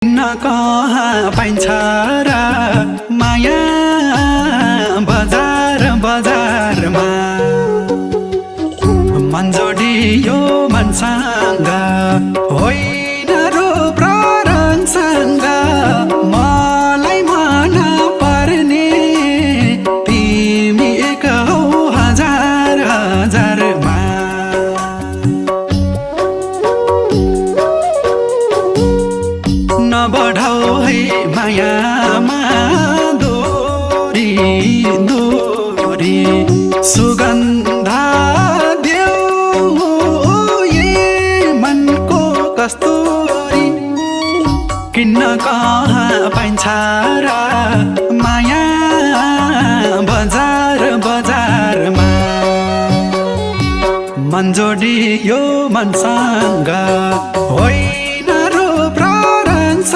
न कहाँ पाइन्छ र माया बजार बजारमा मन जोडियो मनसँग होइन रूप र रङसँग मलाई मन पर्ने तिमी एक हौ हजार हजारमा नबढाऊ है मायामा दोरी दोरी सुगन्ध देऊ ये मनको कस्तुरी किन्न कहाँ पाइन्छ र माया बजार बजारमा मन जोडियो मनसँग